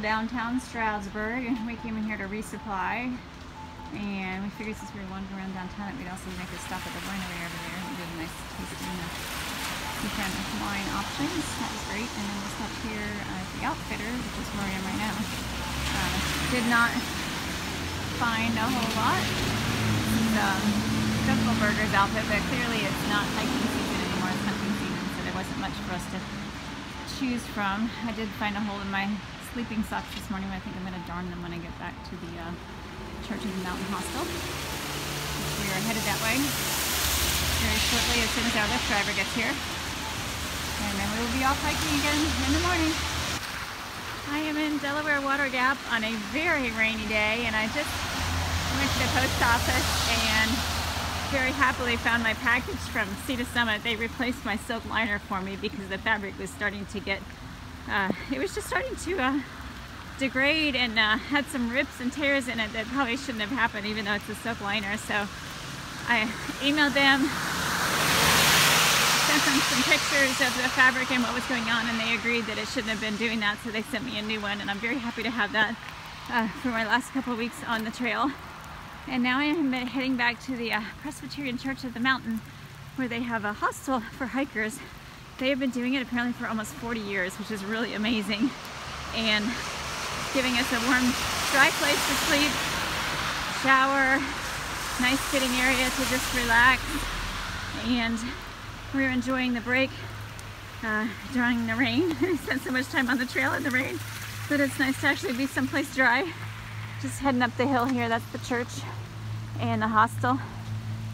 downtown Stroudsburg, and we came in here to resupply. And we figured since we were wandering around downtown that we'd also make a stop at the winery over there and do a nice tasting of different wine options. That was great. And then we stopped here at the Outfitter, which is where I am right now. Did not find a whole lot. This is Jungle Burger's outfit, but clearly it's not hiking season anymore. It's hunting season, so there wasn't much for us to choose from. I did find a hole in my sleeping socks this morning, but I think I'm going to darn them when I get back to the Church of the Mountain Hostel. We are headed that way very shortly as soon as our Lyft driver gets here. And then we will be off hiking again in the morning. I am in Delaware Water Gap on a very rainy day, and I just went to the post office and very happily found my package from Sea to Summit. They replaced my silk liner for me because the fabric was starting to get, it was just starting to degrade and had some rips and tears in it that probably shouldn't have happened, even though it's a silk liner. So I emailed them, sent them some pictures of the fabric and what was going on, and they agreed that it shouldn't have been doing that, so they sent me a new one, and I'm very happy to have that for my last couple of weeks on the trail. And now I am heading back to the Presbyterian Church of the Mountain, where they have a hostel for hikers. They have been doing it apparently for almost 40 years, which is really amazing, and giving us a warm, dry place to sleep, shower, nice sitting area to just relax. And we're enjoying the break during the rain. We spent so much time on the trail in the rain that it's nice to actually be someplace dry. Just heading up the hill here, that's the church, and the hostel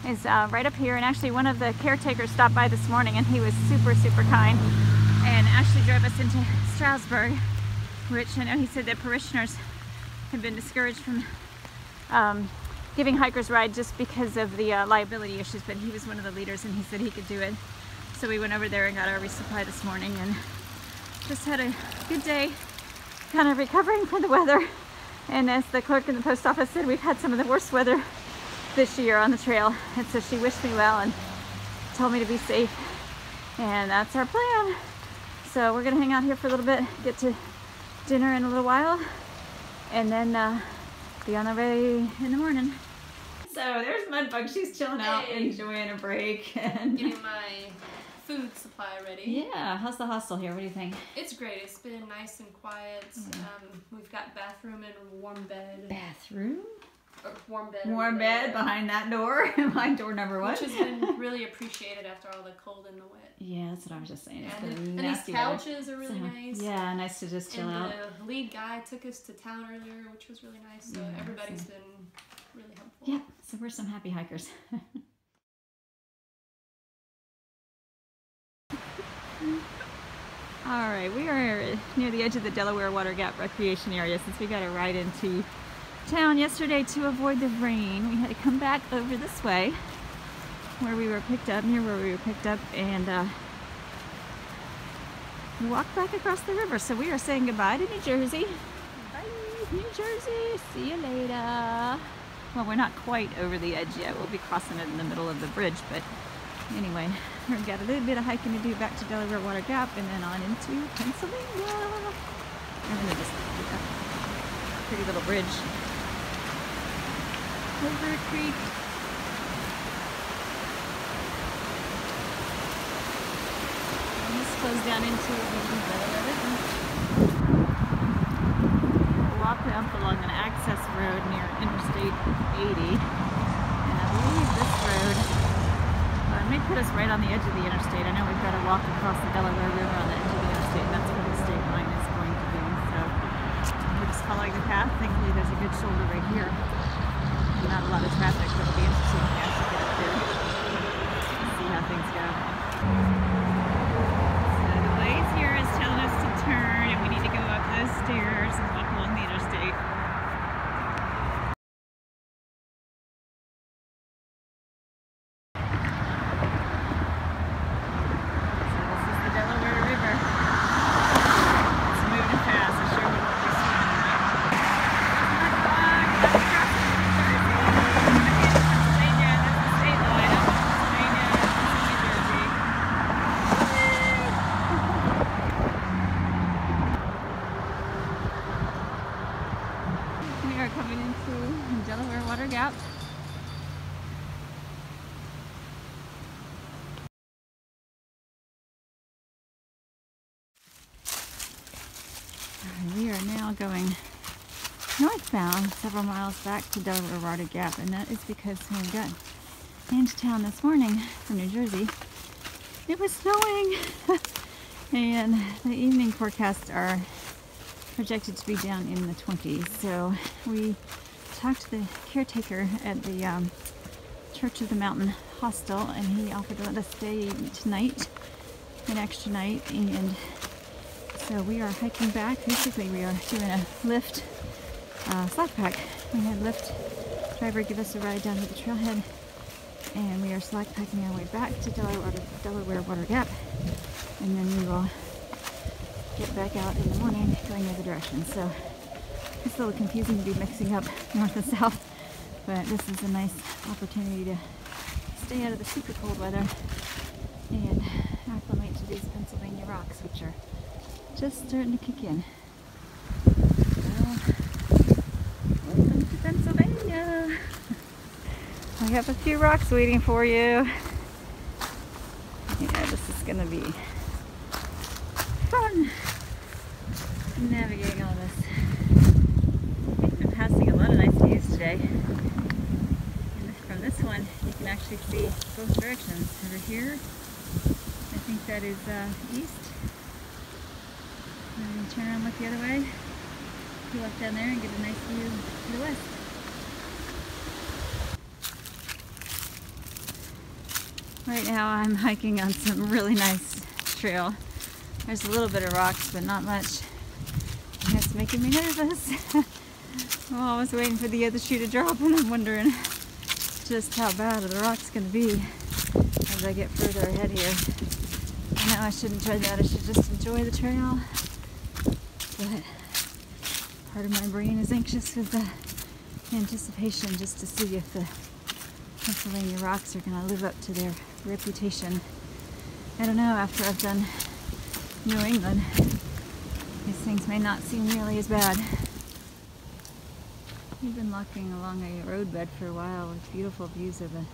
is right up here. And actually one of the caretakers stopped by this morning, and he was super, super kind and actually drove us into Stroudsburg, which I know he said that parishioners have been discouraged from giving hikers rides just because of the liability issues, but he was one of the leaders and he said he could do it. So we went over there and got our resupply this morning and just had a good day, kind of recovering from the weather. And as the clerk in the post office said, we've had some of the worst weather this year on the trail. And so she wished me well and told me to be safe. And that's our plan. So we're gonna hang out here for a little bit, get to dinner in a little while, and then be on our way in the morning. So there's Mudbug. She's chilling out, enjoying a break. And getting my food supply ready. Yeah, how's the hostel here? What do you think? It's great. It's been nice and quiet. We've got bathroom and a warm bed. Bathroom? Or warm bed. Warm bed behind that door. Behind door number 1. Which has been really appreciated after all the cold and the wet. Yeah, that's what I was just saying. And these couches are really nice. Yeah, nice to just chill out. And the lead guy took us to town earlier, which was really nice. So everybody's been really helpful. Yeah, so we're some happy hikers. Alright, we are near the edge of the Delaware Water Gap recreation area. Since we got a ride into town yesterday to avoid the rain, we had to come back over this way where we were picked up, near where we were picked up, and walk back across the river. So we are saying goodbye to New Jersey. Bye, New Jersey. See you later. Well, we're not quite over the edge yet. We'll be crossing it in the middle of the bridge, but anyway, we've got a little bit of hiking to do back to Delaware Water Gap and then on into Pennsylvania. I'm gonna just do that pretty little bridge over a creek. And this flows down into the Delaware River. We'll walk up along an access road near Interstate 80, and I believe this road may put us right on the edge of the interstate. I know we've got to walk across the Delaware River on the edge of the interstate, and that's where the state line is going to be. So we're just following the path. Thankfully there's a good shoulder right here. Not a lot of traffic, but it'll be interesting to actually get up there and see how things go. So the Waze here is telling us to turn, and we need to go up those stairs and walk along the interstate. We are now going northbound several miles back to Delaware Water Gap, and that is because when we got into town this morning from New Jersey, it was snowing. And the evening forecasts are projected to be down in the 20s. So we talked to the caretaker at the Church of the Mountain Hostel, and he offered to let us stay tonight, an extra night. And so we are hiking back. Basically, we are doing a lift, Slackpack. We had Lyft driver give us a ride down to the trailhead, and we are Slackpacking our way back to Delaware Water Gap, and then we will get back out in the morning going the other direction. So it's a little confusing to be mixing up north and south, but this is a nice opportunity to stay out of the super cold weather and acclimate to these Pennsylvania rocks, which are just starting to kick in. Well, welcome to Pennsylvania. I have a few rocks waiting for you. Yeah, this is gonna be fun navigating all this. We've been passing a lot of nice views today. And from this one, you can actually see both directions. Over here, I think that is east. And then turn around and look the other way. Pull up down there and get a nice view to the west. Right now I'm hiking on some really nice trail. There's a little bit of rocks, but not much. And it's making me nervous. I'm always waiting for the other shoe to drop, and I'm wondering just how bad the rock's going to be as I get further ahead here. I know I shouldn't try that. I should just enjoy the trail. But part of my brain is anxious with the anticipation just to see if the Pennsylvania rocks are going to live up to their reputation. I don't know, after I've done New England, these things may not seem nearly as bad. We've been walking along a roadbed for a while with beautiful views of the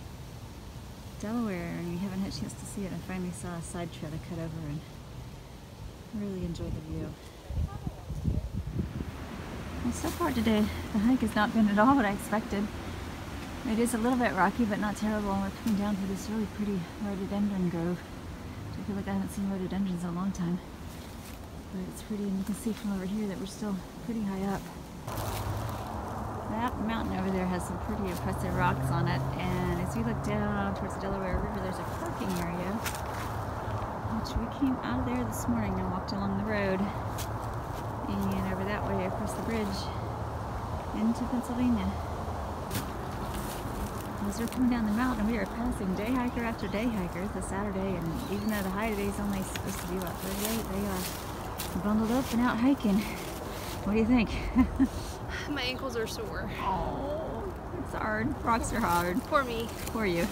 Delaware, and we haven't had a chance to see it. I finally saw a side trail to cut over and really enjoyed the view. Well, so far today, the hike has not been at all what I expected. It is a little bit rocky, but not terrible. We're coming down through this really pretty rhododendron grove. I feel like I haven't seen rhododendrons in a long time. But it's pretty, and you can see from over here that we're still pretty high up. That mountain over there has some pretty impressive rocks on it, and as we look down towards the Delaware River, there's a parking area, which we came out of there this morning and walked along the road, and over that way across the bridge into Pennsylvania. As we're coming down the mountain, we are passing day hiker after day hiker. It's a Saturday, and even though the high today is only supposed to be about 38, they are bundled up and out hiking. What do you think? My ankles are sore. Oh, it's hard. Rocks are hard. Poor me. Poor you.